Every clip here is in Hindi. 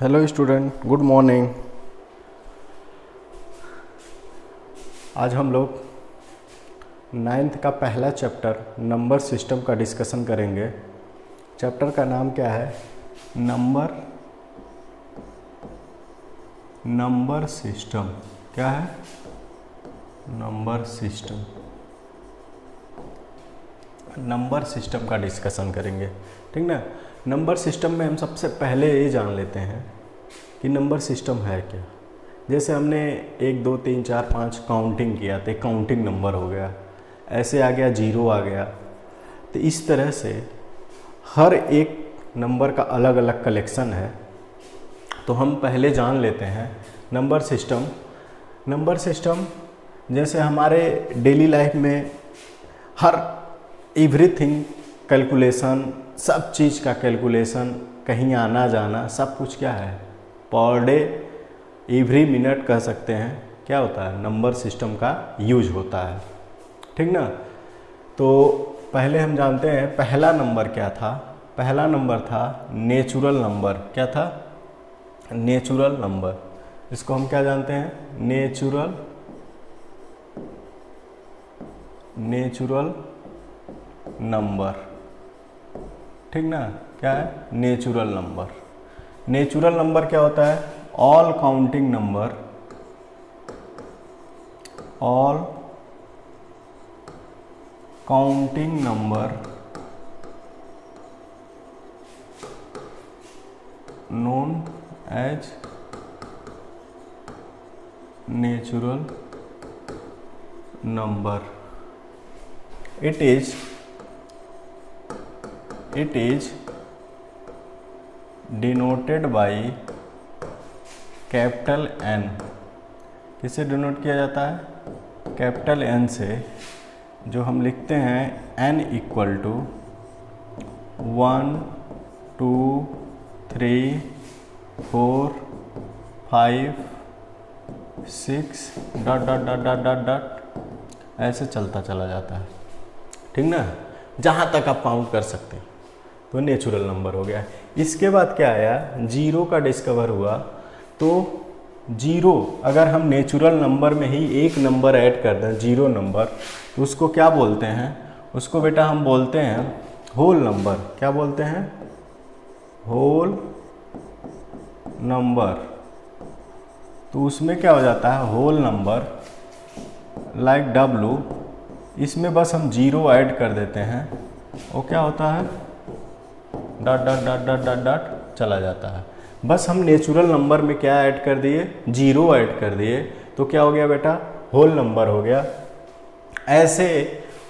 Hello student, good morning. आज हम लोग 9th का पहला चैप्टर नंबर सिस्टम का डिस्कशन करेंगे। चैप्टर का नाम क्या है? Number system. क्या है? Number system. नंबर सिस्टम का डिस्कशन करेंगे, ठीक ना। नंबर सिस्टम में हम सबसे पहले ये जान लेते हैं कि नंबर सिस्टम है क्या। जैसे हमने 1 2 3 4 5 काउंटिंग किया तो काउंटिंग नंबर हो गया, ऐसे आ गया, जीरो आ गया। तो इस तरह से हर एक नंबर का अलग अलग कलेक्शन है। तो हम पहले जान लेते हैं नंबर सिस्टम। नंबर सिस्टम जैसे हमारे डेली लाइफ में हर एवरीथिंग कैलकुलेशन, सब चीज़ का कैलकुलेशन, कहीं आना जाना, सब कुछ क्या है, पर डे, एवरी मिनट कह सकते हैं, क्या होता है, नंबर सिस्टम का यूज होता है, ठीक ना। तो पहले हम जानते हैं पहला नंबर क्या था। पहला नंबर था नेचुरल नंबर। क्या था? Natural number. इसको हम क्या जानते हैं? नेचुरल नंबर, ठीक ना। क्या है? Natural number. नेचुरल नंबर क्या होता है? All counting number, all counting number known as natural number. It is denoted by capital N। किससे डिनोट किया जाता है? कैपिटल N से, जो हम लिखते हैं N equal to 1 2 3 4 5 6 dot dot dot dot dot dot, ऐसे चलता चला जाता है, ठीक ना, जहाँ तक आप काउंट कर सकते हैं। तो नेचुरल नंबर हो गया। इसके बाद क्या आया? जीरो का डिस्कवर हुआ। तो जीरो, अगर हम नेचुरल नंबर में ही एक नंबर ऐड कर दें, जीरो नंबर, तो उसको क्या बोलते हैं? उसको बेटा हम बोलते हैं होल नंबर। क्या बोलते हैं? Whole number. तो उसमें क्या हो जाता है? होल नंबर लाइक W, इसमें बस हम जीरो ऐड कर देते हैं, वो क्या होता है? Dot dot dot dot dot dot चला जाता है। बस हम नेचुरल नंबर में क्या ऐड कर दिए? जीरो ऐड कर दिए, तो क्या हो गया बेटा? होल नंबर हो गया। ऐसे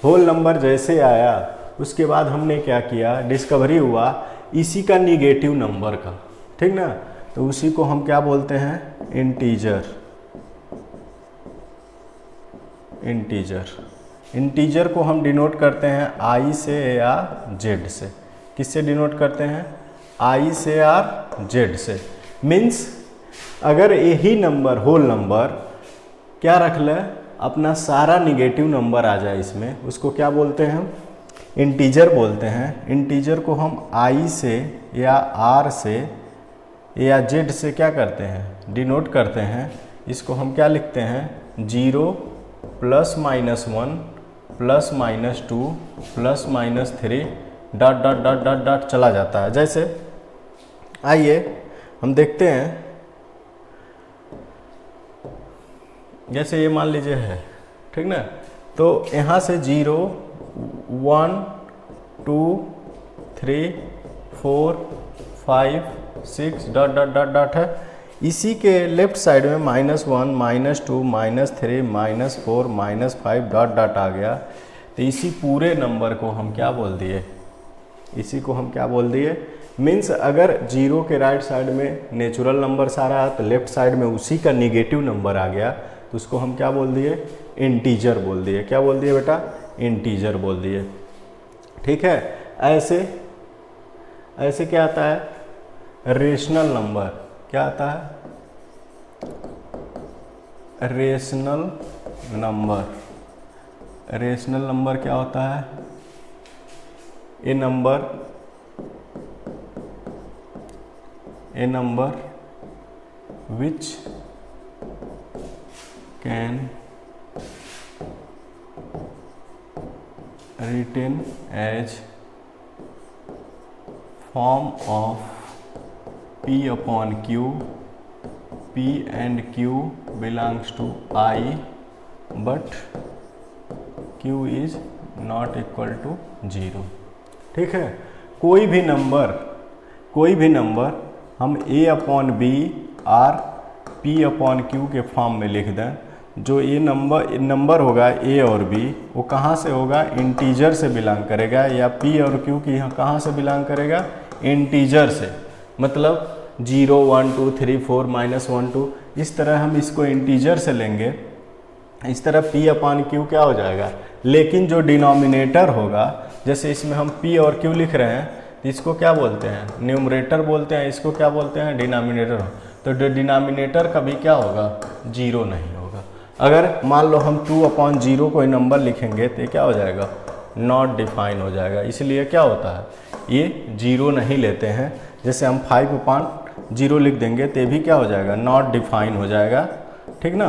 होल नंबर जैसे आया, उसके बाद हमने क्या किया? डिस्कवरी हुआ इसी का निगेटिव नंबर का, ठीक ना। तो उसी को हम क्या बोलते हैं? इंटीजर। इंटीजर को हम डिनोट करते हैं I से या Z से। किससे डिनोट करते हैं? I से या Z से। मीन्स अगर यही नंबर, होल नंबर, क्या रख ले, अपना सारा निगेटिव नंबर आ जाए इसमें, उसको क्या बोलते हैं? हम इंटीजर बोलते हैं। इंटीजर को हम I से या R से या Z से क्या करते हैं? डिनोट करते हैं। इसको हम क्या लिखते हैं? 0 plus minus 1 plus minus 2 plus minus 3 dot dot dot dot dot चला जाता है। जैसे आइए हम देखते हैं, जैसे ये मान लीजिए है, ठीक ना। तो यहाँ से 0 1 2 3 4 5 6 डॉट डॉट डॉट डॉट है। इसी के लेफ्ट साइड में -1 -2 -3 -4 -5 डॉट डॉट आ गया। तो इसी पूरे नंबर को हम क्या बोल दिए? इसी को हम क्या बोल दिए? मीन्स अगर जीरो के राइट साइड में नेचुरल नंबर सारा है, तो लेफ्ट साइड में उसी का निगेटिव नंबर आ गया, तो उसको हम क्या बोल दिए? इंटीजर बोल दिए। क्या बोल दिए बेटा? इंटीजर बोल दिए, ठीक है। ऐसे क्या आता है? Rational number. क्या आता है? Rational number. रेशनल नंबर क्या होता है? A number which can written as form of P upon Q, P and Q belongs to I, but Q is not equal to 0। ठीक है, कोई भी नंबर हम A अपॉन बी और P अपॉन Q के फॉर्म में लिख दें, जो ये नंबर होगा A और B वो कहाँ से होगा, इंटीजर से बिलोंग करेगा, या P और Q की यहाँ कहाँ से बिलोंग करेगा, इंटीजर से। मतलब 0 1 2 3 4 -1 2 इस तरह हम इसको इंटीजर से लेंगे, इस तरह P अपॉन Q क्या हो जाएगा। लेकिन जो डिनोमिनेटर होगा, जैसे इसमें हम P और Q लिख रहे हैं तो इसको क्या बोलते हैं, न्यूमरेटर बोलते हैं, इसको क्या बोलते हैं, डिनोमिनेटर। तो डिनोमिनेटर कभी क्या होगा, 0 नहीं होगा। अगर मान लो हम 2 अपॉन 0 कोई नंबर लिखेंगे तो क्या हो जाएगा, नॉट डिफाइन हो जाएगा। इसलिए क्या होता है, ये 0 नहीं लेते हैं। जैसे हम 5 अपॉन 0 लिख देंगे तो भी क्या हो जाएगा, नॉट डिफाइन हो जाएगा। ठीक ना,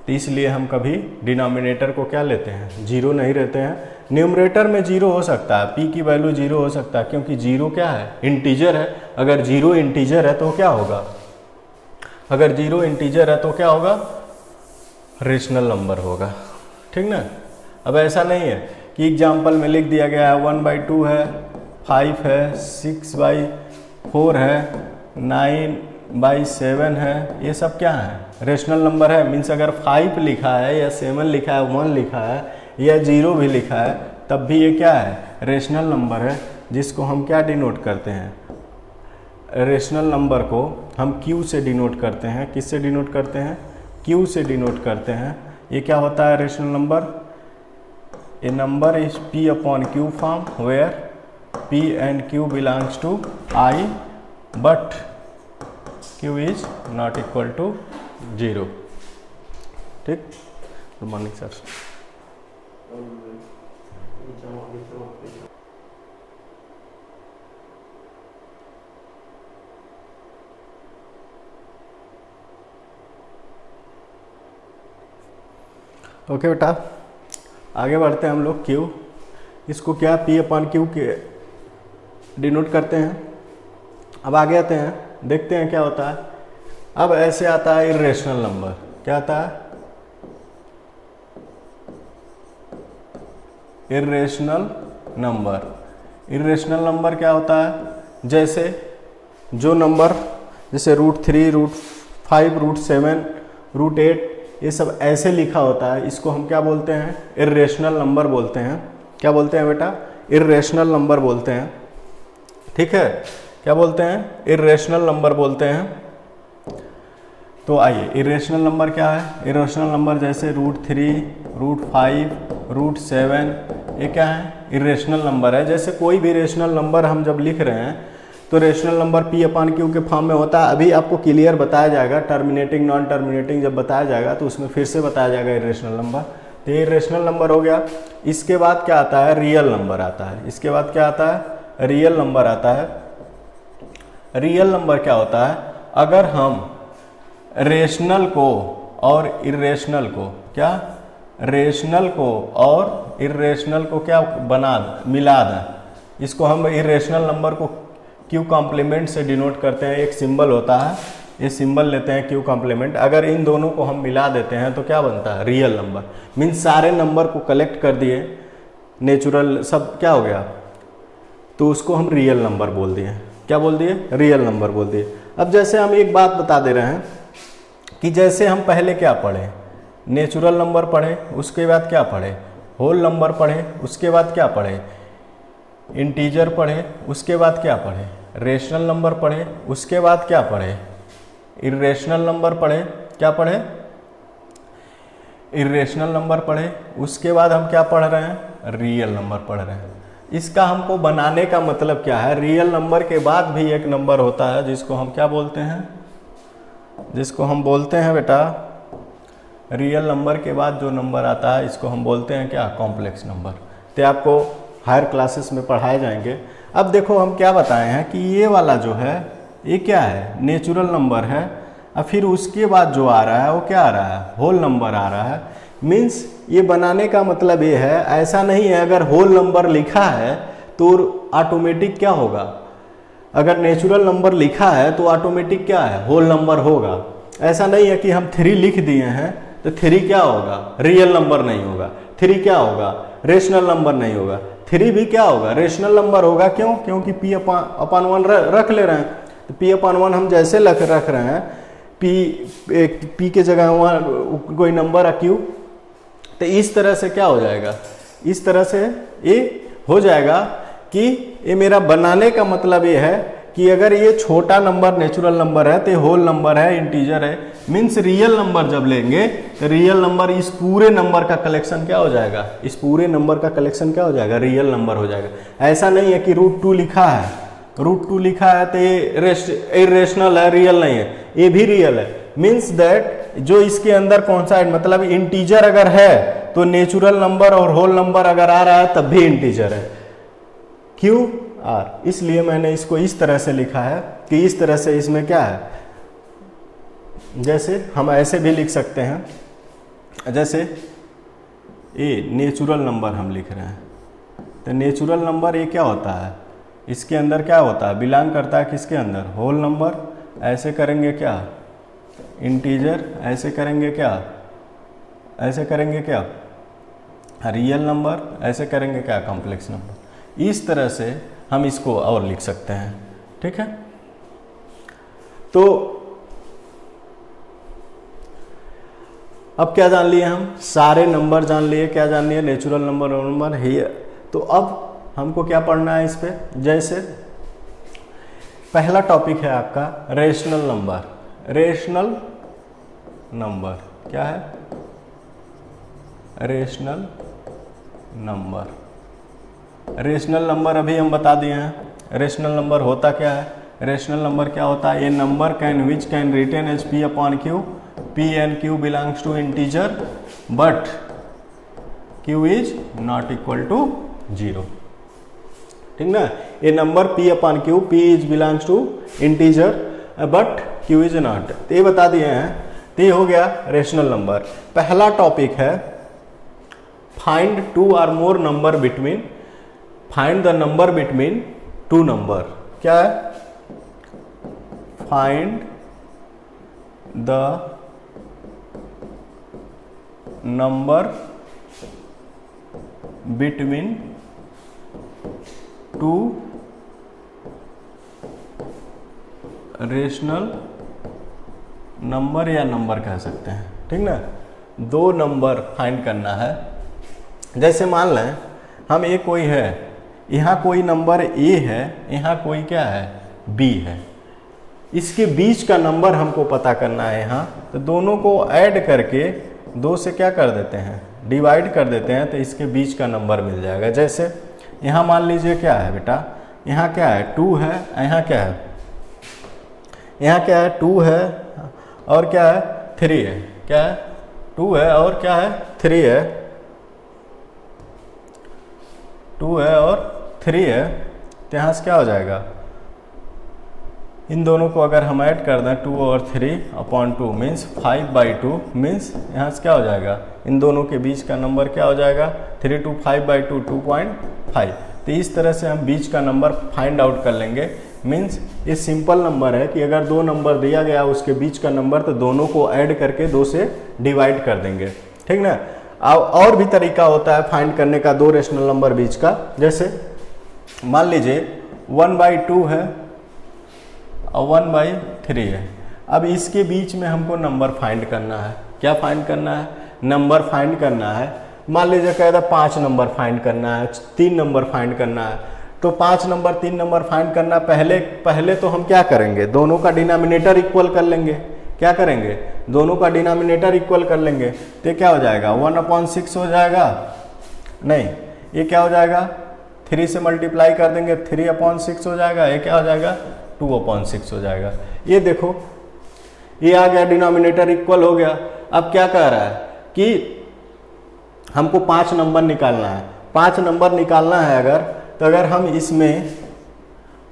तो इसलिए हम कभी डिनोमिनेटर को क्या लेते हैं, 0 नहीं रहते हैं। न्यूमरेटर में 0 हो सकता है, P की वैल्यू 0 हो सकता है, क्योंकि 0 क्या है, इंटीजर है। अगर 0 इंटीजर है तो क्या होगा, अगर 0 इंटीजर है तो क्या होगा, रेशनल नंबर होगा। ठीक ना। अब ऐसा नहीं है कि एग्जाम्पल में लिख दिया गया है 1/2 है, 5 है, 6/4 है, 9/7 है, ये सब क्या है, रेशनल नंबर है। मीन्स अगर 5 लिखा है या 7 लिखा है, 1 लिखा है या 0 भी लिखा है, तब भी ये क्या है, रेशनल नंबर है, जिसको हम क्या डिनोट करते हैं, रेशनल नंबर को हम Q से डिनोट करते हैं। किससे डिनोट करते हैं, Q से डिनोट करते हैं। ये क्या होता है rational number, a number is P upon Q form where P and Q belongs to I but Q is not equal to 0। ठीक, गुड मॉर्निंग सर। ओके बेटा, आगे बढ़ते हैं हम लोग। Q, इसको क्या P अपॉन Q के डिनोट करते हैं। अब आगे आते हैं, देखते हैं क्या होता है। अब ऐसे आता है इर्रेशनल नंबर। क्या आता है, इर्रेशनल नंबर। इर्रेशनल नंबर क्या होता है, जैसे जो नंबर जैसे √3, √5, √7, √8 ये सब ऐसे लिखा होता है, इसको हम क्या बोलते हैं, इर्रेशनल नंबर बोलते हैं। क्या बोलते हैं बेटा, इर्रेशनल नंबर बोलते हैं। ठीक है, क्या बोलते हैं, इर्रेशनल नंबर बोलते हैं। तो आइए, इर्रेशनल नंबर क्या है। इर्रेशनल नंबर जैसे √3, √5, √7 ये क्या है, इर्रेशनल नंबर है। जैसे कोई भी रेशनल नंबर हम जब लिख रहे हैं तो rational number P upon Q के फॉर्म में होता है। अभी आपको क्लियर बताया जाएगा, टर्मिनेटिंग नॉन टर्मिनेटिंग जब बताया जाएगा तो उसमें फिर से बताया जाएगा इर्रेशनल नंबर। तो ये इर्रेशनल नंबर हो गया। इसके बाद क्या आता है, रियल नंबर आता है। इसके बाद क्या आता है, रियल नंबर आता है। रियल नंबर क्या होता है, अगर हम रेशनल को और इर्रेशनल को, क्या रेशनल को और इर्रेशनल को क्या मिला दें, इसको हम इर्रेशनल नंबर को Q कॉम्प्लीमेंट से डिनोट करते हैं। एक सिंबल होता है, ये सिंबल लेते हैं Q कॉम्प्लीमेंट। अगर इन दोनों को हम मिला देते हैं तो क्या बनता है, रियल नंबर। मीन्स सारे नंबर को कलेक्ट कर दिए, नेचुरल सब क्या हो गया, तो उसको हम रियल नंबर बोल दिए। क्या बोल दिए, रियल नंबर बोल दिए। अब जैसे हम एक बात बता दे रहे हैं कि जैसे हम पहले क्या पढ़े, नेचुरल नंबर पढ़े, उसके बाद क्या पढ़े, होल नंबर पढ़े, उसके बाद क्या पढ़े, इंटीजर पढ़े, उसके बाद क्या पढ़े, रेशनल नंबर पढ़े, उसके बाद क्या पढ़े, इर्रेशनल नंबर पढ़े। क्या पढ़े, इर्रेशनल नंबर पढ़े। उसके बाद हम क्या पढ़ रहे हैं, रियल नंबर पढ़ रहे हैं। इसका हमको बनाने का मतलब क्या है, रियल नंबर के बाद भी एक नंबर होता है जिसको हम क्या बोलते हैं, जिसको हम बोलते हैं बेटा, रियल नंबर के बाद जो नंबर आता है इसको हम बोलते हैं क्या, कॉम्प्लेक्स नंबर। तो आपको हायर क्लासेस में पढ़ाए जाएंगे। अब देखो हम क्या बताए हैं कि ये वाला जो है ये क्या है, नेचुरल नंबर है। और फिर उसके बाद जो आ रहा है वो क्या आ रहा है, होल नंबर आ रहा है। मीन्स ये बनाने का मतलब ये है, ऐसा नहीं है अगर होल नंबर लिखा है तो ऑटोमेटिक क्या होगा, अगर नेचुरल नंबर लिखा है तो ऑटोमेटिक क्या है, होल नंबर होगा। ऐसा नहीं है कि हम 3 लिख दिए हैं तो 3 क्या होगा, रियल नंबर नहीं होगा। 3 क्या होगा, रेशनल नंबर नहीं होगा। 3 भी क्या होगा, रेशनल नंबर होगा। क्यों, क्योंकि p/1 रख ले रहे हैं। तो p/1 हम जैसे रख रहे हैं, p के जगह वहाँ कोई नंबर क्यू, तो इस तरह से क्या हो जाएगा, इस तरह से ये हो जाएगा कि ये मेरा बनाने का मतलब ये है कि अगर ये छोटा नंबर नेचुरल नंबर है तो होल नंबर है, इंटीजर है। मीन्स रियल नंबर जब लेंगे तो रियल नंबर इस पूरे नंबर का कलेक्शन क्या हो जाएगा, इस पूरे नंबर का कलेक्शन क्या हो जाएगा, रियल नंबर हो जाएगा। ऐसा नहीं है कि √2 लिखा है, √2 लिखा है तो ये इरेशनल है, रियल नहीं है, ये भी रियल है। मीन्स दैट जो इसके अंदर कौन सा है, मतलब इंटीजर अगर है तो नेचुरल नंबर और होल नंबर अगर आ रहा है तब भी इंटीजर है, QR। इसलिए मैंने इसको इस तरह से लिखा है कि इस तरह से इसमें क्या है, जैसे हम ऐसे भी लिख सकते हैं, जैसे ये नेचुरल नंबर हम लिख रहे हैं तो नेचुरल नंबर ये क्या होता है, इसके अंदर क्या होता है, बिलोंग करता है किसके अंदर, होल नंबर। ऐसे करेंगे क्या, इंटीजर। ऐसे करेंगे क्या, ऐसे करेंगे क्या, रियल नंबर। ऐसे करेंगे क्या, कॉम्प्लेक्स नंबर। इस तरह से हम इसको और लिख सकते हैं, ठीक है। तो अब क्या जान लिए हम, सारे नंबर जान लिए, क्या जान लिए, नेचुरल नंबर और नंबर है। तो अब हमको क्या पढ़ना है इस पे, जैसे पहला टॉपिक है आपका रेशनल नंबर। रेशनल नंबर क्या है, रेशनल नंबर। रेशनल नंबर अभी हम बता दिए हैं। रेशनल नंबर होता क्या है, रेशनल नंबर क्या होता है, ये number which can written as p/q, p and q belongs to integer but q is not equal to 0, ठीक ना। ये number p/q, p is belongs to integer but q is not, तो ये बता दिए हैं। तो ये हो गया रेशनल नंबर। पहला टॉपिक है find 2 or more number between, find the number between 2 number. क्या है, find the number between 2 rational number या नंबर कह सकते हैं, ठीक ना। 2 नंबर फाइंड करना है। जैसे मान लें हम ये कोई है, यहाँ कोई नंबर A है, यहाँ कोई क्या है, B है, इसके बीच का नंबर हमको पता करना है यहाँ। तो दोनों को ऐड करके 2 से क्या कर देते हैं, डिवाइड कर देते हैं, तो इसके बीच का नंबर मिल जाएगा। जैसे यहाँ मान लीजिए क्या है बेटा, यहाँ क्या है 2 है, यहाँ क्या है, यहाँ क्या है 2 है और क्या है 3 है, क्या है 2 है और क्या है 3 है, 2 है और 3 है। तो यहाँ से क्या हो जाएगा, इन दोनों को अगर हम ऐड कर दें 2 और 3/2 मीन्स 5/2, मीन्स यहाँ से क्या हो जाएगा, इन दोनों के बीच का नंबर क्या हो जाएगा, 3 to 5/2 2.5। तो इस तरह से हम बीच का नंबर फाइंड आउट कर लेंगे। मीन्स ये सिंपल नंबर है कि अगर 2 नंबर दिया गया उसके बीच का नंबर, तो दोनों को ऐड करके 2 से डिवाइड कर देंगे, ठीक ना। और भी तरीका होता है फाइंड करने का 2 रेशनल नंबर बीच का। जैसे मान लीजिए 1/2 है और 1/3 है। अब इसके बीच में हमको नंबर फाइंड करना है। क्या फाइंड करना है, नंबर फाइंड करना है। मान लीजिए कहता 5 नंबर फाइंड करना है, 3 नंबर फाइंड करना है। तो 5 नंबर 3 नंबर फाइंड करना, पहले तो हम क्या करेंगे, दोनों का डिनोमिनेटर इक्वल कर लेंगे। क्या करेंगे, दोनों का डिनोमिनेटर इक्वल कर लेंगे। तो क्या हो जाएगा 1/6 हो जाएगा, नहीं ये क्या हो जाएगा 3 से मल्टीप्लाई कर देंगे 3/6 हो जाएगा। ये क्या हो जाएगा 2/6 हो जाएगा। ये देखो ये आ गया, डिनोमिनेटर इक्वल हो गया। अब क्या कह रहा है कि हमको 5 नंबर निकालना है। 5 नंबर निकालना है तो अगर हम इसमें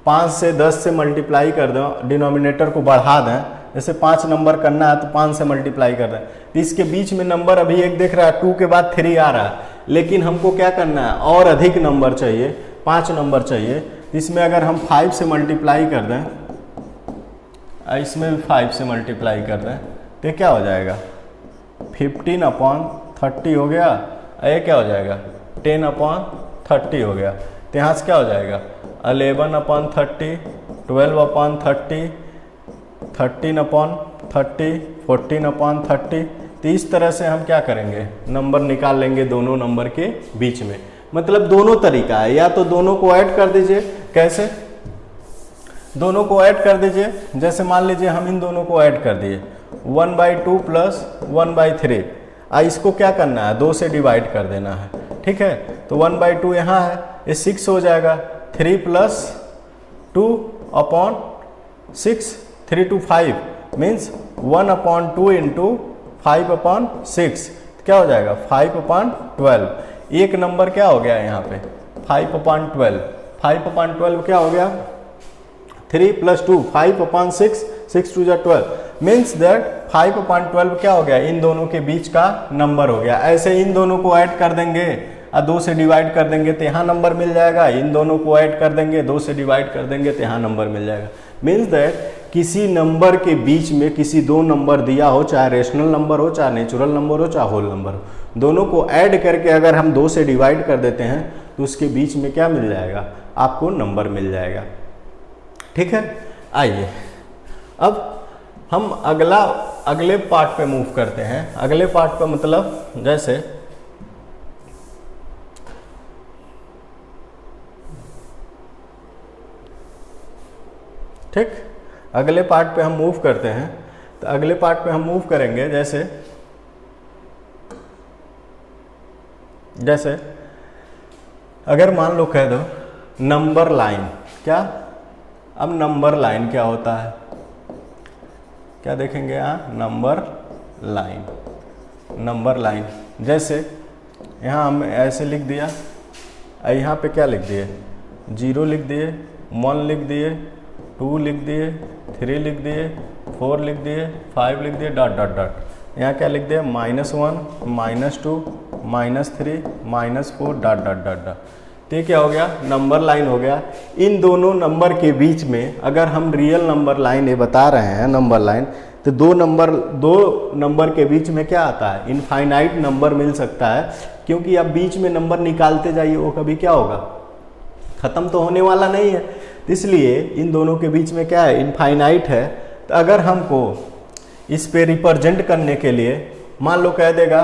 5 से 10 से मल्टीप्लाई कर दें, डिनोमिनेटर को बढ़ा दें, जैसे 5 नंबर करना है तो 5 से मल्टीप्लाई कर रहे हैं, तो इसके बीच में नंबर अभी एक दिख रहा है, 2 के बाद 3 आ रहा है, लेकिन हमको क्या करना है और अधिक नंबर चाहिए, 5 नंबर चाहिए। इसमें अगर हम 5 से मल्टीप्लाई कर दें, इसमें भी 5 से मल्टीप्लाई कर दें, तो क्या हो जाएगा 15/30 हो गया, ये क्या हो जाएगा 10/30 हो गया। तो यहाँ से क्या हो जाएगा 11/30, 12/30, 13/30, 14/30। तो इस तरह से हम क्या करेंगे नंबर निकाल लेंगे दोनों नंबर के बीच में। मतलब दोनों तरीका है, या तो दोनों को ऐड कर दीजिए, कैसे दोनों को ऐड कर दीजिए, जैसे मान लीजिए हम इन दोनों को ऐड कर दिए 1/2 प्लस 1/3, इसको क्या करना है 2 से डिवाइड कर देना है, ठीक है। तो 1/2 यहाँ है, ये 6 हो जाएगा, 3 + 2/6, 3 to 5 मीन्स 1/2 इंटू 5/6, क्या हो जाएगा 5/12। एक नंबर क्या हो गया यहाँ पे 5/12, 5/12 क्या हो गया 3 + 2 5/6, 6 2 12 मीन्स दैट 5/12 क्या हो गया इन दोनों के बीच का नंबर हो गया। ऐसे इन दोनों को ऐड कर देंगे और 2 से डिवाइड कर देंगे तो यहाँ नंबर मिल जाएगा, इन दोनों को ऐड कर देंगे 2 से डिवाइड कर देंगे तो यहाँ नंबर मिल जाएगा। मीन्स दैट किसी नंबर के बीच में किसी दो नंबर दिया हो, चाहे रेशनल नंबर हो, चाहे नेचुरल नंबर हो, चाहे होल नंबर हो, दोनों को ऐड करके अगर हम 2 से डिवाइड कर देते हैं तो उसके बीच में क्या मिल जाएगा आपको नंबर मिल जाएगा, ठीक है। आइए अब हम अगले पार्ट पे मूव करते हैं। अगले पार्ट पे मतलब जैसे ठीक, अगले पार्ट पे हम मूव करते हैं। तो अगले पार्ट पे हम मूव करेंगे जैसे अगर मान लो कह दो नंबर लाइन, क्या अब नंबर लाइन क्या होता है, क्या देखेंगे यहाँ नंबर लाइन जैसे यहाँ हम ऐसे लिख दिया, यहाँ पे क्या लिख दिए 0 लिख दिए, 1 लिख दिए, 2 लिख दिए, 3 लिख दिए, 4 लिख दिए, 5 लिख दिए, डॉट डॉट डॉट। यहाँ क्या लिख दिया -1, -2, -3, -4 डॉट डॉट डॉट डॉट। तो ये क्या हो गया नंबर लाइन हो गया। इन दोनों नंबर के बीच में अगर हम रियल नंबर लाइन ये बता रहे हैं नंबर लाइन, तो दो नंबर के बीच में क्या आता है इनफाइनाइट नंबर मिल सकता है, क्योंकि अब बीच में नंबर निकालते जाइए वो कभी क्या होगा ख़त्म तो होने वाला नहीं है, इसलिए इन दोनों के बीच में क्या है इनफाइनाइट है। तो अगर हमको इस पे रिप्रेजेंट करने के लिए मान लो कह देगा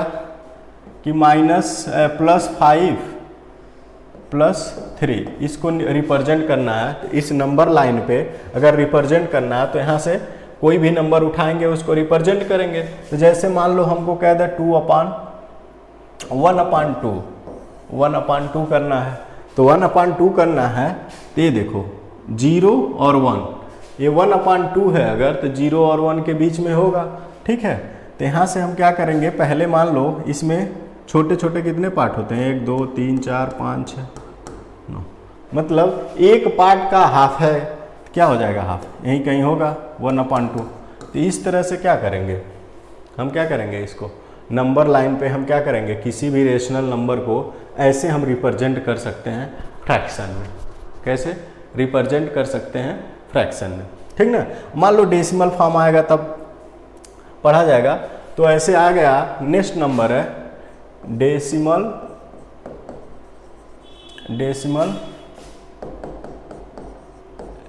कि +5 + 3 इसको रिप्रेजेंट करना है, तो इस नंबर लाइन पे अगर रिप्रेजेंट करना है तो यहाँ से कोई भी नंबर उठाएंगे उसको रिप्रेजेंट करेंगे। तो जैसे मान लो हमको कह दे 1/2 करना है, तो 1/2 करना है तो ये देखो 0 और 1, ये 1/2 है अगर तो 0 और 1 के बीच में होगा, ठीक है। तो यहाँ से हम क्या करेंगे पहले मान लो इसमें छोटे छोटे कितने पार्ट होते हैं 1 2 3 4 5 6 9, मतलब एक पार्ट का हाफ है, क्या हो जाएगा हाफ यहीं कहीं होगा 1/2। तो इस तरह से क्या करेंगे हम क्या करेंगे इसको नंबर लाइन पे हम क्या करेंगे किसी भी रेशनल नंबर को ऐसे हम रिप्रेजेंट कर सकते हैं फ्रैक्शन में। कैसे रिप्रेजेंट कर सकते हैं फ्रैक्शन में, ठीक ना। मान लो डेसिमल फॉर्म आएगा तब पढ़ा जाएगा। तो ऐसे आ गया नेक्स्ट नंबर है decimal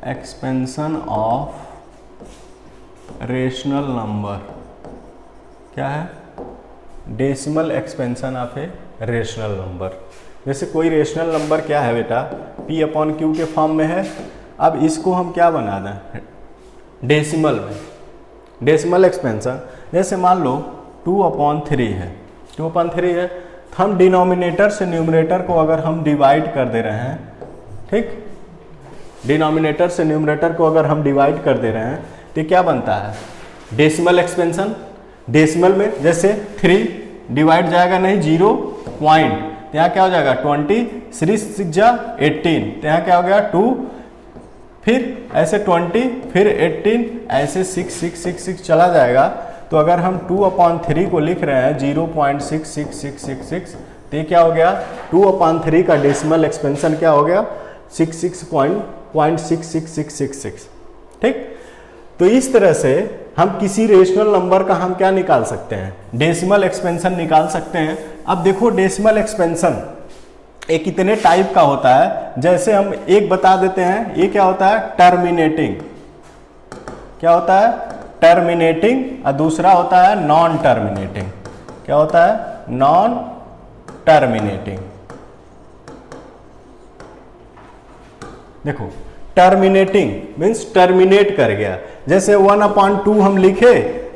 expansion of rational number. क्या है decimal expansion of a rational number. जैसे कोई रेशनल नंबर क्या है बेटा P/Q के फॉर्म में है, अब इसको हम क्या बना दें डेसिमल में, डेसिमल एक्सपेंशन। जैसे मान लो 2/3 है, 2/3 है, तो हम डिनोमिनेटर से न्यूमरेटर को अगर हम डिवाइड कर दे रहे हैं, ठीक, डिनोमिनेटर से न्यूमरेटर को अगर हम डिवाइड कर दे रहे हैं तो क्या बनता है डेसिमल एक्सपेंशन। डेसिमल में जैसे 3 डिवाइड जाएगा नहीं 0 पॉइंट, तो यहाँ क्या हो जाएगा 20, 3 6 जा 18, तो यहाँ क्या हो गया 2 फिर ऐसे 20, फिर 18, ऐसे 6 6 6 6 चला जाएगा। तो अगर हम 2/3 को लिख रहे हैं 0.66666, तो ये क्या हो गया, 2/3 का डेसिमल एक्सपेंशन क्या हो गया, 66.66666। ठीक, तो इस तरह से हम किसी रेशनल नंबर का हम क्या निकाल सकते हैं, डेसिमल एक्सपेंशन निकाल सकते हैं। अब देखो डेसिमल एक्सपेंशन एक कितने टाइप का होता है, जैसे हम एक बता देते हैं, ये क्या होता है, टर्मिनेटिंग। क्या होता है, टर्मिनेटिंग, और दूसरा होता है नॉन टर्मिनेटिंग। क्या होता है, नॉन टर्मिनेटिंग। देखो टर्मिनेटिंग मीन्स टर्मिनेट कर गया, जैसे 1/2 हम लिखे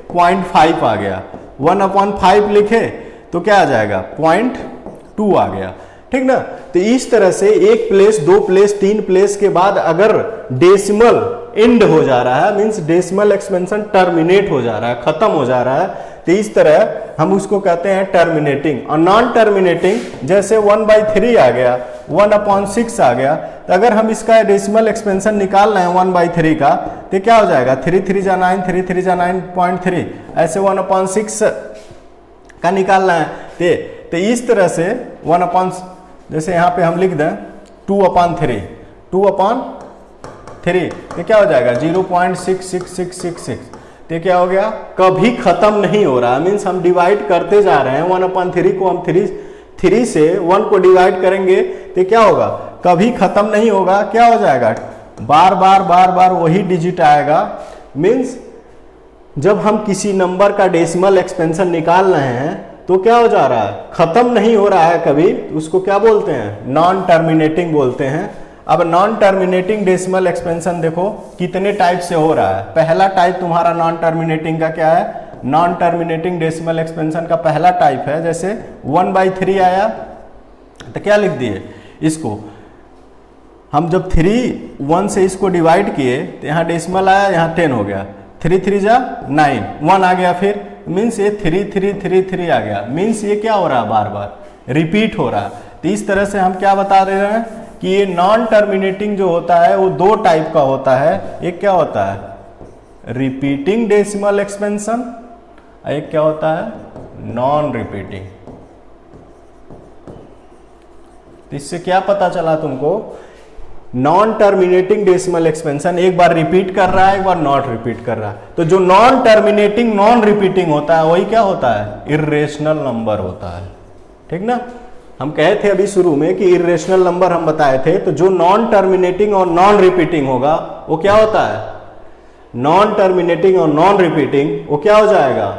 0.5 आ गया, 1/5 लिखे तो क्या आ जाएगा, 0.2 आ गया। ठीक ना, तो इस तरह से एक प्लेस, दो प्लेस, तीन प्लेस के बाद अगर डेसिमल एंड हो जा रहा है, मीन्स डेसिमल एक्सपेंशन टर्मिनेट हो जा रहा है, खत्म हो जा रहा है, तो इस तरह हम उसको कहते हैं टर्मिनेटिंग। और नॉन टर्मिनेटिंग, जैसे 1/3 आ गया, 1/6 आ गया, तो अगर हम इसका डेसिमल एक्सपेंशन निकाल रहे हैं 1/3 का, तो क्या हो जाएगा, 3 3 जा 9, 3 3 जा 9.3, ऐसे 1/6 का निकालना है। तो इस तरह से जैसे यहाँ पे हम लिख दें 2/3, 2/3, तो क्या हो जाएगा 0.66666। तो क्या हो गया, कभी खत्म नहीं हो रहा, मीन्स हम डिवाइड करते जा रहे हैं 1/3 को, हम 3 से 1 को डिवाइड करेंगे तो क्या होगा, कभी खत्म नहीं होगा। क्या हो जाएगा, बार बार वही डिजिट आएगा। मीन्स जब हम किसी नंबर का डेसिमल एक्सपेंशन निकाल रहे हैं तो क्या हो जा रहा है, खत्म नहीं हो रहा है कभी, उसको क्या बोलते हैं, नॉन टर्मिनेटिंग बोलते हैं। अब नॉन टर्मिनेटिंग डेसिमल एक्सपेंशन देखो कितने टाइप से हो रहा है। पहला टाइप तुम्हारा नॉन टर्मिनेटिंग का क्या है, नॉन टर्मिनेटिंग डेसिमल एक्सपेंशन का पहला टाइप है, जैसे 1/3 आया तो क्या लिख दिए, इसको हम जब 1 से इसको डिवाइड किए तो यहाँ डेसिमल आया, यहाँ 10 हो गया, 3 3 जा 9, 1 आ गया, फिर मीन्स ये 3 3 3 3 आ गया, मीन्स ये क्या हो रहा है, बार बार रिपीट हो रहा है। तो इस तरह से हम क्या बता रहे हैं कि ये नॉन टर्मिनेटिंग जो होता है वो दो टाइप का होता है। एक क्या होता है, रिपीटिंग डेसिमल एक्सपेंशन, एक क्या होता है, नॉन रिपीटिंग। तो इससे क्या पता चला तुमको, नॉन टर्मिनेटिंग डेसिमल एक्सपेंशन एक बार रिपीट कर रहा है, एक बार नॉट रिपीट कर रहा है। तो जो नॉन टर्मिनेटिंग नॉन रिपीटिंग होता है वही क्या होता है, इर्रेशनल नंबर होता है। ठीक ना, हम कहे थे अभी शुरू में कि इर्रेशनल नंबर हम बताए थे, तो जो नॉन टर्मिनेटिंग और नॉन रिपीटिंग होगा वो क्या होता है, नॉन टर्मिनेटिंग और नॉन रिपीटिंग, वो क्या हो जाएगा,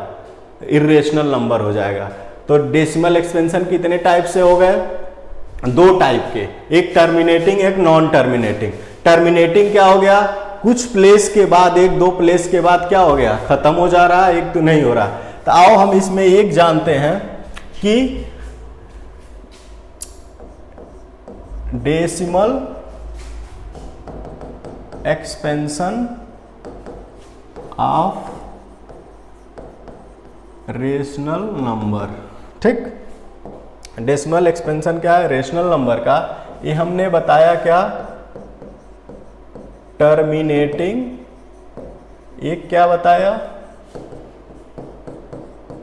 इर्रेशनल नंबर हो जाएगा। तो डेसिमल एक्सपेंशन कितने टाइप से हो गए, दो टाइप के, एक टर्मिनेटिंग एक नॉन टर्मिनेटिंग। टर्मिनेटिंग क्या हो गया, कुछ प्लेस के बाद, एक दो प्लेस के बाद क्या हो गया, खत्म हो जा रहा है, एक तो नहीं हो रहा। तो आओ हम इसमें एक जानते हैं कि decimal expansion of rational number. ठीक, डेसिमल एक्सपेंशन क्या है, रेशनल नंबर का। ये हमने बताया क्या, टर्मिनेटिंग, एक क्या बताया,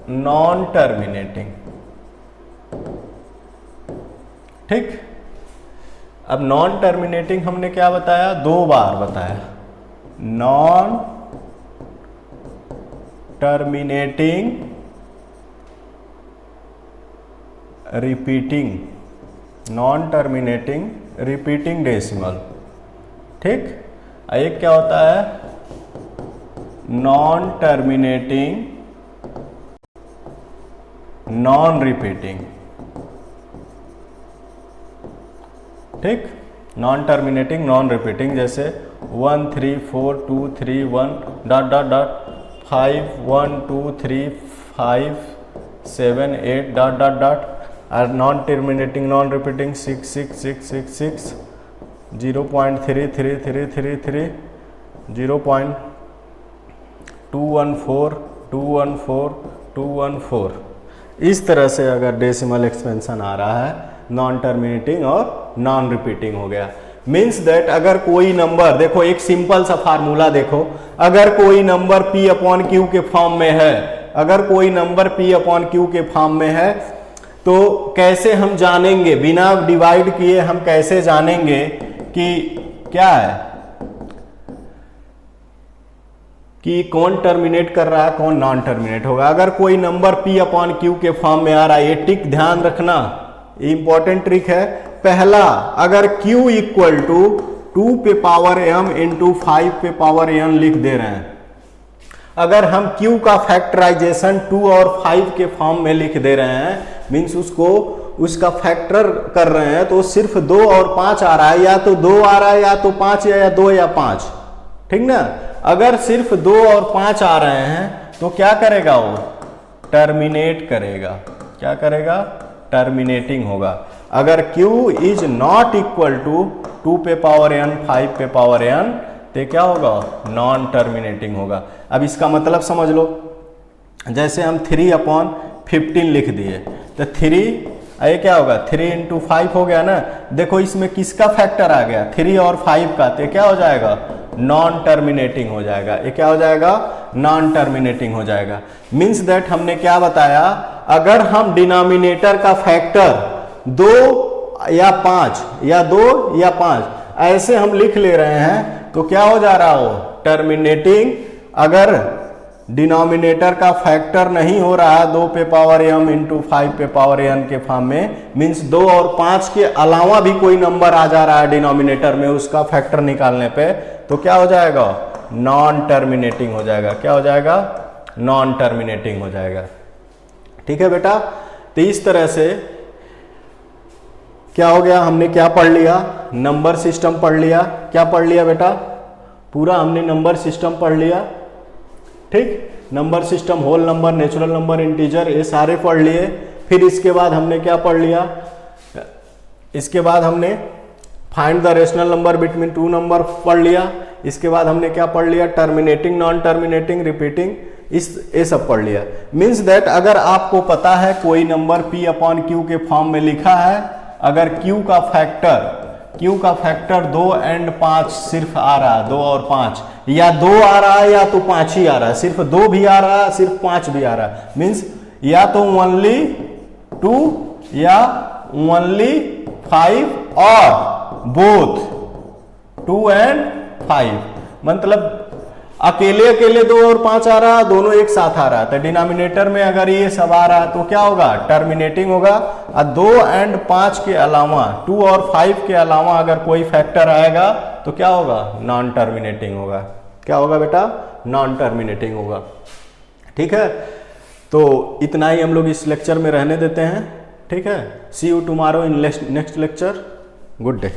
नॉन टर्मिनेटिंग। ठीक, अब नॉन टर्मिनेटिंग हमने क्या बताया, दो बार बताया, non terminating repeating, non terminating repeating decimal. ठीक, एक क्या होता है, नॉन टर्मिनेटिंग नॉन रिपीटिंग। ठीक, नॉन टर्मिनेटिंग नॉन रिपीटिंग, जैसे 1 3 4 2 3 1 dot dot dot 5 1 2 3 5 7 8 dot dot dot, और नॉन टर्मिनेटिंग नॉन रिपीटिंग 6 6 6 6 6 0.333333 0.214 214 214। इस तरह से अगर डेसिमल एक्सपेंशन आ रहा है, नॉन टर्मिनेटिंग और नॉन रिपीटिंग हो गया। मीन्स दैट अगर कोई नंबर, देखो एक सिंपल सा फार्मूला देखो, अगर कोई नंबर P अपॉन Q के फॉर्म में है, अगर कोई नंबर P अपॉन Q के फॉर्म में है, तो कैसे हम जानेंगे, बिना डिवाइड किए हम कैसे जानेंगे कि क्या है, कि कौन टर्मिनेट कर रहा है, कौन नॉन टर्मिनेट होगा। अगर कोई नंबर P अपॉन Q के फॉर्म में आ रहा है, ये टिक ध्यान रखना, इंपॉर्टेंट ट्रिक है। पहला, अगर Q इक्वल टू 2 पे पावर m इंटू 5 पे पावर n लिख दे रहे हैं, अगर हम Q का फैक्टराइजेशन 2 और 5 के फॉर्म में लिख दे रहे हैं, मीन्स उसका फैक्टर कर रहे हैं, तो सिर्फ 2 और 5 आ रहा है, या तो 2 आ रहा है या तो 5, या 2 या 5, ठीक ना। अगर सिर्फ 2 और 5 आ रहे हैं तो क्या करेगा, वो टर्मिनेट करेगा। क्या करेगा, टर्मिनेटिंग होगा। अगर Q is not equal to 2 पे पावर n 5 पे पावर n, तो क्या होगा, नॉन टर्मिनेटिंग होगा। अब इसका मतलब समझ लो, जैसे हम 3 अपॉन 15 लिख दिए, तो 3 ये क्या होगा, 3 इंटू 5 हो गया ना। देखो इसमें किसका फैक्टर आ गया, 3 और 5 का, तो क्या हो जाएगा, नॉन टर्मिनेटिंग हो जाएगा। ये क्या हो जाएगा, नॉन टर्मिनेटिंग हो जाएगा। मीन्स दैट हमने क्या बताया, अगर हम डिनोमिनेटर का फैक्टर 2 या 5 या 2 या 5 ऐसे हम लिख ले रहे हैं, तो क्या हो जा रहा हो, टर्मिनेटिंग। अगर डिनोमिनेटर का फैक्टर नहीं हो रहा 2 पे पावर m इंटू 5 पे पावर n के फॉर्म में, मीन्स 2 और 5 के अलावा भी कोई नंबर आ जा रहा है डिनोमिनेटर में, उसका फैक्टर निकालने पे, तो क्या हो जाएगा, नॉन टर्मिनेटिंग हो जाएगा। क्या हो जाएगा, नॉन टर्मिनेटिंग हो जाएगा। ठीक है बेटा, तो इस तरह से क्या हो गया, हमने क्या पढ़ लिया, नंबर सिस्टम पढ़ लिया। क्या पढ़ लिया बेटा, पूरा हमने नंबर सिस्टम पढ़ लिया। ठीक, number system, whole number, natural number, integer, ये सारे पढ़ लिए। फिर इसके बाद हमने क्या पढ़ लिया, इसके बाद हमने find the rational number between 2 number पढ़ लिया। इसके बाद हमने क्या पढ़ लिया, टर्मिनेटिंग, नॉन टर्मिनेटिंग, रिपीटिंग, ये सब पढ़ लिया। मीन्स दैट अगर आपको पता है कोई नंबर P अपॉन Q के फॉर्म में लिखा है, अगर Q का फैक्टर 2 एंड 5 सिर्फ आ रहा है, 2 और 5, या 2 आ रहा है या तो 5 ही आ रहा है, सिर्फ 2 भी आ रहा है, सिर्फ 5 भी आ रहा है, मीन्स या तो ओनली 2 या ओनली 5 और बोथ 2 एंड 5, मतलब अकेले अकेले 2 और 5 आ रहा है, दोनों एक साथ आ रहा है, तो डिनोमिनेटर में अगर ये सब आ रहा है तो क्या होगा, टर्मिनेटिंग होगा। और 2 एंड 5 के अलावा, 2 और 5 के अलावा अगर कोई फैक्टर आएगा तो क्या होगा, नॉन टर्मिनेटिंग होगा। क्या होगा बेटा, नॉन टर्मिनेटिंग होगा। ठीक है, तो इतना ही हम लोग इस लेक्चर में रहने देते हैं। ठीक है, see you tomorrow in next lecture. Good day.